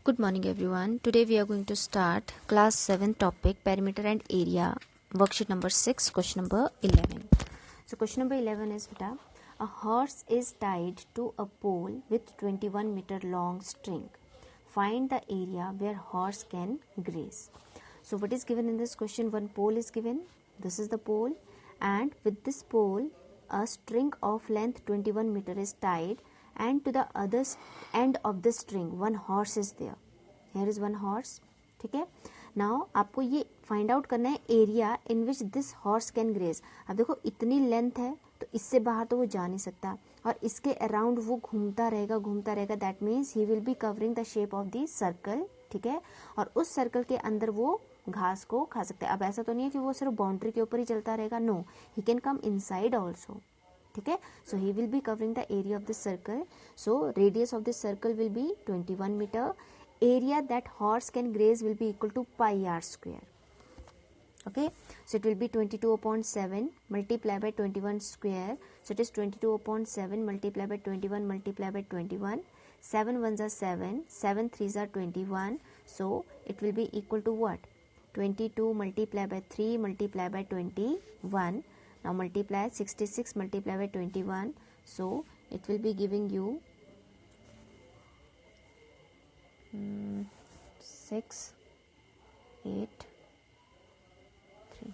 Good morning everyone. Today we are going to start class 7 topic perimeter and area worksheet number 6 question number 11. So question number 11 is beta, a horse is tied to a pole with 21 meter long string. Find the area where horse can graze. So what is given in this question? One pole is given. This is the pole, and with this pole a string of length 21 meter is tied, and to the other end of the string one horse is there. Here is one horse. ठीक है. Now आपको ये find out करना है area in which this horse can graze. अब देखो इतनी length है तो इससे बाहर तो वो जा नहीं सकता, और इसके अराउंड वो घूमता रहेगा. That means he will be covering the shape of the circle. ठीक है. और उस सर्कल के अंदर वो घास को खा सकता है. अब ऐसा तो नहीं है कि वो सिर्फ बाउंड्री के ऊपर ही चलता रहेगा. No, he can come inside also. ठीक है. So he will be covering the area of this circle. So radius of this circle will be 21 meter. Area that horse can graze will be equal to pi r square. Okay, so it will be 22 upon 7 multiplied by 21 square. So it is 22 upon 7 multiplied by 21 multiplied by 21. 7 ones are 7, 7 threes are 21. So it will be equal to what? 22 multiplied by 3 multiplied by 21. Now multiply 66 multiplied by 21. So it will be giving you 6, 8, 3,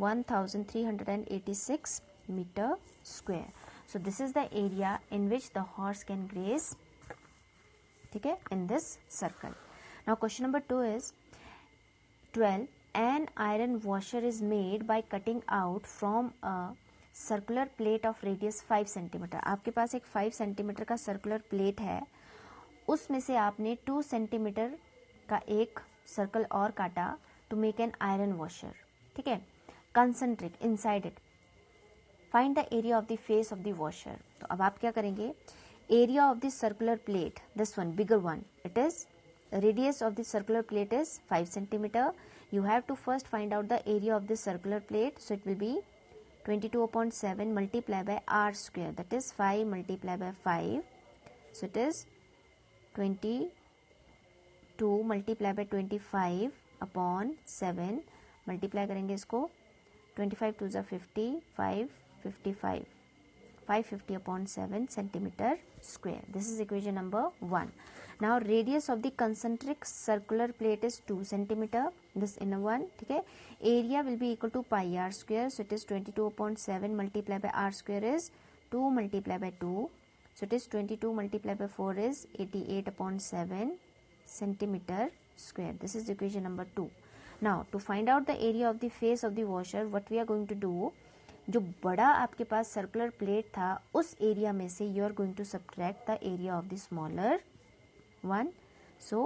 1386 meter square. So this is the area in which the horse can graze. ठीक है, in this circle. Now question number 2 is 12. An iron washer is made by cutting out from a circular plate of radius 5 centimeter. आपके पास एक 5 centimetre का circular plate है, उसमें से आपने 2 सेंटीमीटर का एक सर्कल और काटा to make an iron washer. ठीक है. Concentric inside it. Find the area of the face of the washer. तो अब आप क्या करेंगे? Area of the circular plate, this one bigger one, it is radius of the circular plate is 5 centimeter. You have to first find out the area of the circular plate. So it will be 22 upon 7 multiplied by r square, that is 5 multiplied by 5. So it is 22 multiplied by 25 upon 7. Multiply करेंगे इसको. 25 2 ज़ा 50, 555, 550 upon 7 centimeter square. This is equation number 1. Now radius of the concentric circular plate is 2 centimeter. This inner one. ठीक है. Area will be equal to pi r square. So it is 22 upon 7 multiplied by r square is 2 multiplied by 2. So it is 22 multiplied by 4 is 88 upon 7 centimeter square. This is equation number 2. Now to find out the area of the face of the washer, what we are going to do, जो बड़ा आपके पास circular plate था उस area में से you are going to subtract the area of the smaller one. So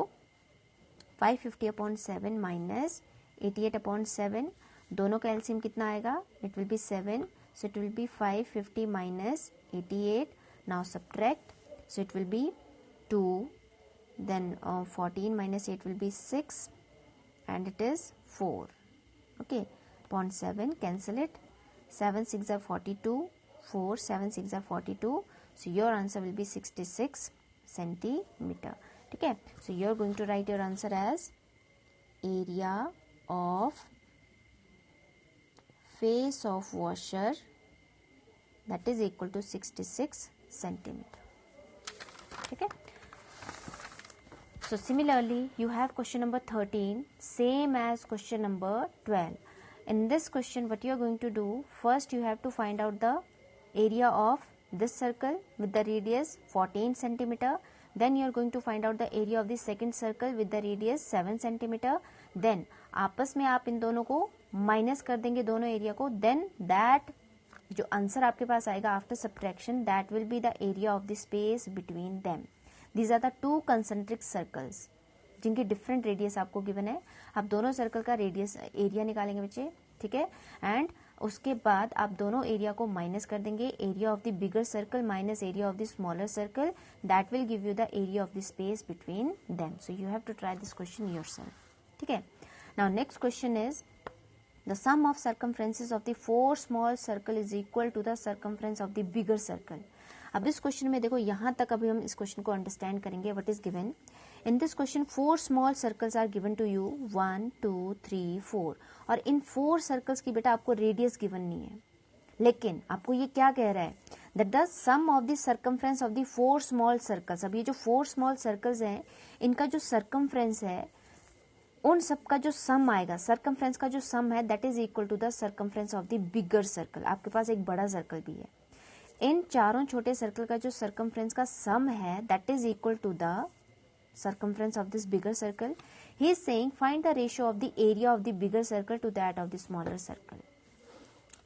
550 upon 7 minus 88 upon 7, दोनों का LCM कितना आएगा? It will be 7. So it will be 550 minus 88. Now subtract. So it will be 2, then 14 minus 8 will be 6, and it is 4. Okay, upon 7, cancel it. 7 6 are 42, 4 7 6 are 42. So your answer will be 66 centimeter. ठीक है. So you are going to write your answer as area of face of washer, that is equal to 66 centimeter. ठीक है. So similarly you have question number 13, same as question number 12. In this question what you are going to do, first you have to find out the area of this circle with the radius 14 centimeter. Then you are going to find out the area of the second circle with the radius 7 centimeter. Then आपस में आप इन दोनों को minus कर देंगे, दोनों area को. Then that जो आंसर आपके पास आएगा after subtraction, that will be the area of the space between them. These are the 2 concentric circles जिनकी डिफरेंट रेडियस आपको गिवन है. आप दोनों सर्कल का रेडियस एरिया निकालेंगे बच्चे. ठीक है. एंड उसके बाद आप दोनों एरिया को माइनस कर देंगे. Area of the bigger circle minus area of the smaller circle, that will give you the area of the space between them. So you have to try this question yourself. ठीक है. Now next question is the sum of circumferences of the 4 small circle is equal to the circumference of the bigger circle. अब इस question में देखो यहाँ तक अभी हम इस क्वेश्चन को अंडरस्टैंड करेंगे. What is given? In this question 4 small circles are given to you, 1 2 3 4, और इन 4 सर्कल्स की बेटा आपको रेडियस गिवन नहीं है, लेकिन आपको ये क्या कह रहा है that the sum of the circumference of the 4 small circles. अब ये जो 4 स्मॉल सर्कल्स हैं इनका जो सर्कमफ्रेंस है उन सब का जो सम आएगा, सर्कमफ्रेंस का जो सम है that is equal to the circumference of the bigger circle. आपके पास एक बड़ा सर्कल भी है, इन चारों छोटे सर्कल का जो सर्कमफ्रेंस का सम है that is equal to the circumference of this bigger circle. He is saying find the ratio of the area of the bigger circle to that of the smaller circle.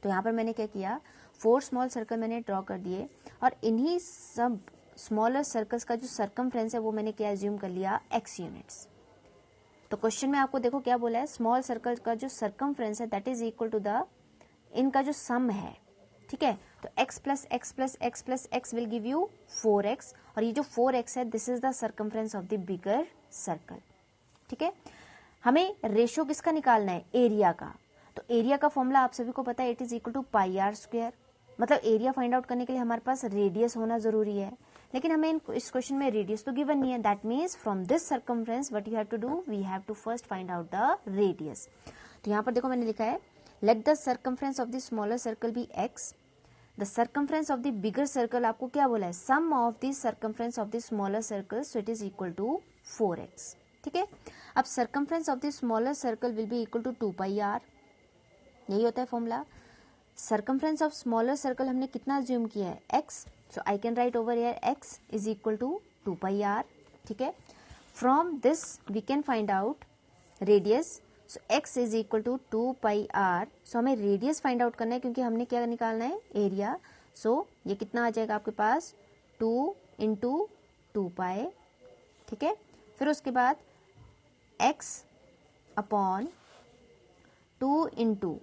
तो यहाँ पर मैंने क्या किया, 4 small circle मैंने draw कर दिए और इन्हीं सब स्मॉलर सर्कल्स का जो सर्कमफ्रेंस है वो मैंने क्या एज्यूम कर लिया, x यूनिट्स। तो क्वेश्चन में आपको देखो क्या बोला है, स्मॉल सर्कल का जो सर्कमफ्रेंस है that is equal to the इनका जो सम है, ठीक है। तो x plus x plus x plus x will give you 4x, और ये जो 4x है this is the circumference of the bigger circle, ठीक है। हमें रेशियो किसका निकालना है, एरिया का। तो एरिया का फॉर्मूला आप सभी को पता है, it is equal to pi r square. मतलब एरिया फाइंड आउट करने के लिए हमारे पास रेडियस होना जरूरी है, लेकिन हमें इस क्वेश्चन में रेडियस तो गिवन नहीं है। That means from this circumference what you have to do, we have to first find out the radius. तो यहाँ पर देखो मैंने लिखा है let the circumference of the smaller circle be x, the circumference of the bigger circle आपको क्या बोला है, sum of the circumference of the smaller circle, so it is equal to 4x, ठीक है। अब circumference of the smaller circle will be equal to 2 pi r, यही होता है formula. Circumference of smaller circle हमने कितना अज्यूम किया है, x, so I can write over here x is equal to 2 pi r, ठीक है। From this we can find out radius, so x is equal to 2 pi r. So हमें radius find out करना है क्योंकि हमने क्या निकालना है, एरिया। सो ये कितना आ जाएगा आपके पास, 2 इंटू 2 पाई, ठीक है। फिर उसके बाद x अपॉन 2 इंटू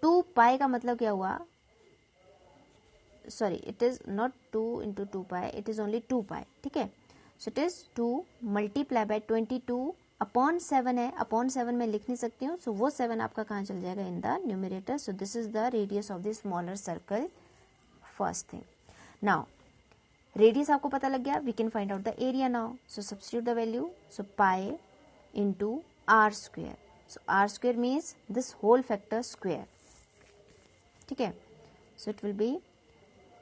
2 पाई का मतलब क्या हुआ, sorry it is not 2 into 2 pi, it is only 2 pi, ठीक है। So it is 2 multiply by 22 upon 7 है, अपॉन 7 मैं लिख नहीं सकती हूँ, सो वो 7 आपका कहाँ चल जाएगा, in the numerator. So this is the radius of the smaller circle, first thing. Now radius आपको पता लग गया, we can find out the area now. So substitute the value, so pi into r square, so r square means this whole factor square, ठीक है। So it will be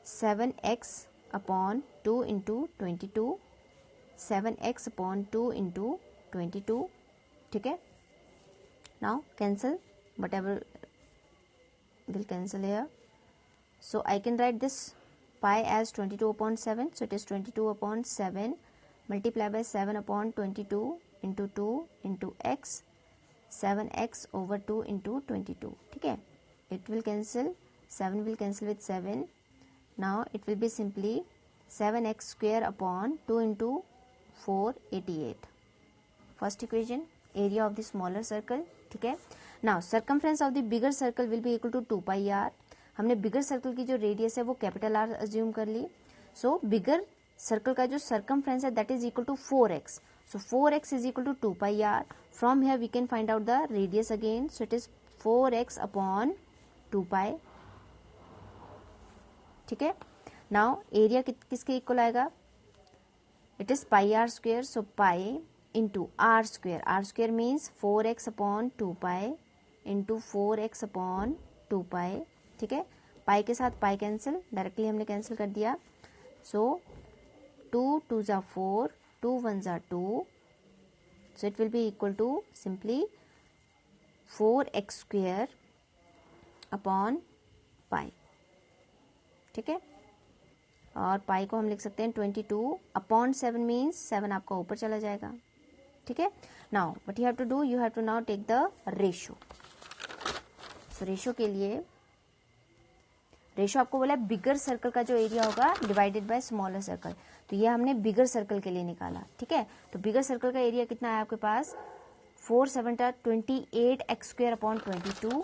7x upon 2 into 22, 7x upon 2 into 22, ठीक है। Now cancel whatever will cancel here, so I can write this pi as 22 upon 7, so it is 22 upon 7 multiply by 7 upon 22 into 2 into x, 7x over 2 into 22, ठीक है। it will cancel, 7 will cancel with 7, now it will be simply 7x square upon 2 into 4, 88, first equation, area of the smaller circle, ठीक है। Now circumference of the bigger circle will be equal to 2 pi r. हमने bigger circle की जो radius है वो capital R assume कर ली। सो बिगर circle का जो सर्कमफ्रेंस है that is equal to 4x, so 4x is equal to 2 pi r. From here we can find out the radius again, so it is 4x upon 2 pi, ठीक है। Now area किसके इक्वल आएगा, it is pi r square, so pi into r square, r square means 4x upon 2 pi into 4x upon 2 pi, ठीक है। Pi के साथ pi cancel, directly हमने कैंसिल कर दिया। सो 2 2 जा 4, 2 1 जा 2, so it will be equal to simply 4x square upon pi, ठीक है। और पाई को हम लिख सकते हैं 22 अपॉन 7 मीन्स 7 आपका ऊपर चला जाएगा, ठीक है। Now what you have to do, you have to now take the ratio. So ratio के लिए, रेशियो आपको बोला है बिगर सर्कल का जो एरिया होगा डिवाइडेड बाय स्मॉलर सर्कल, तो ये हमने बिगर सर्कल के लिए निकाला, ठीक है। तो बिगर सर्कल का एरिया कितना है आपके पास, 4 7 28x square upon 22,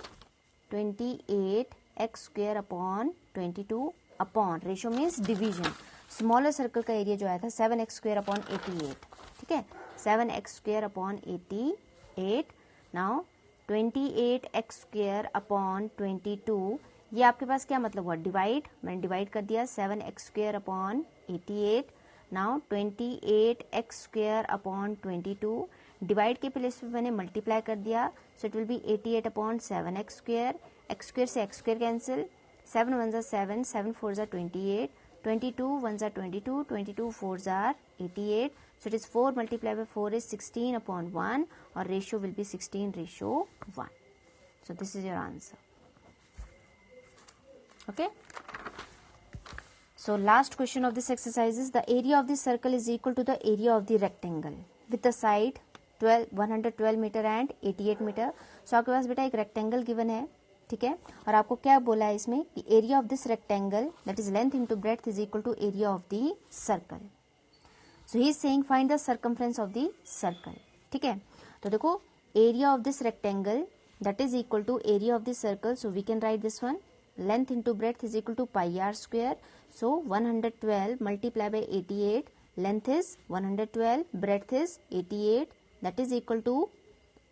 28x square upon 22 upon, ratio means division, smaller circle का एरिया जो आया था 7x स्क्वायर अपॉन 88, ठीक है। 7x square upon 88, now 28x square upon 22, ये आपके पास क्या मतलब हुआ, डिवाइड, मैंने डिवाइड कर दिया 7x square upon 88। Now 28x square upon 22, divide के प्लेस पे मैंने मल्टीप्लाई कर दिया, सो it will B 88 upon 7x square, x square से x स्क्वायर कैंसिल, 7 1 ज़ा 7, 7 4 ज़ा 28, 22 1 ज़ा 22, 22 4 ज़ा 88, so it is 4 multiplied by 4 is 16 upon 1, or ratio will be 16:1. So this is your answer. Okay. So last question of this exercise is the area of the circle is equal to the area of the rectangle with the side 112 meter and 88 meter. So आपके पास बेटा एक rectangle given है, ठीक है, और आपको क्या बोला है इसमें कि area of this rectangle that is length into breadth is equal to area of the circle. So he is saying find the circumference of the circle. ठीक है, तो देखो area of this rectangle that is equal to area of the circle. So we can write this one, length into breadth is equal to pi r square. So 112 multiplied by 88, length is 112, breadth is 88, that is equal to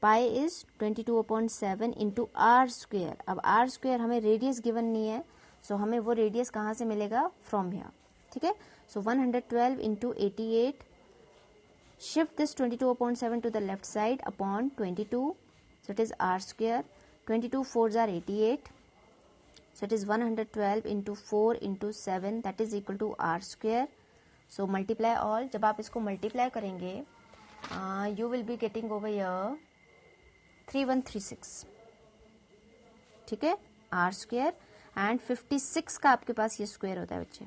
pi is 22/7 into r square. अब r square हमें radius given नहीं है, सो हमें वो radius कहाँ से मिलेगा, from here. ठीक है, सो 112 into 88, shift this 22/7 to the left side upon 22, so it is r square. 22 4s are 88, so it is 112 into 4 into 7, that is equal to r square. So multiply all. जब आप इसको multiply करेंगे, you will be getting over here 3136. ठीक है, r square and 56 का आपके पास ये square होता है बच्चे.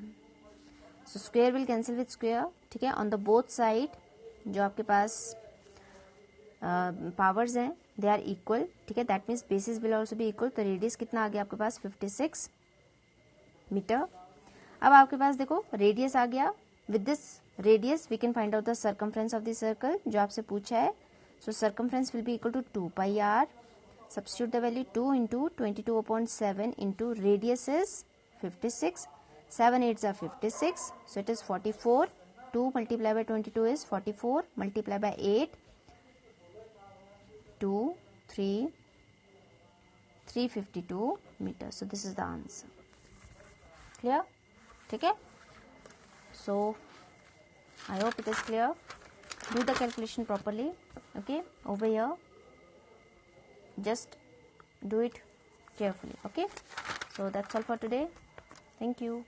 So square will cancel with square. ठीक है, ऑन द बोथ साइड जो आपके पास पावर्स हैं दे आर इक्वल. ठीक है, that means basis will also be equal. तो रेडियस कितना आ गया आपके पास, 56 मीटर. अब आपके पास देखो रेडियस आ गया. With this radius we can find out the circumference of the circle जो आपसे पूछा है. So circumference will be equal to 2 pi r. Substitute the value 2 into 22/7 into radius is 56. 7 8s are 56. So it is 44. 2 multiplied by 22 is 44. Multiplied by 8. 2, 3, 352 meters. So this is the answer. Clear? ठीक है? So I hope it is clear. Do the calculation properly. Okay? Over here. Just do it carefully. Okay, so that's all for today. Thank you.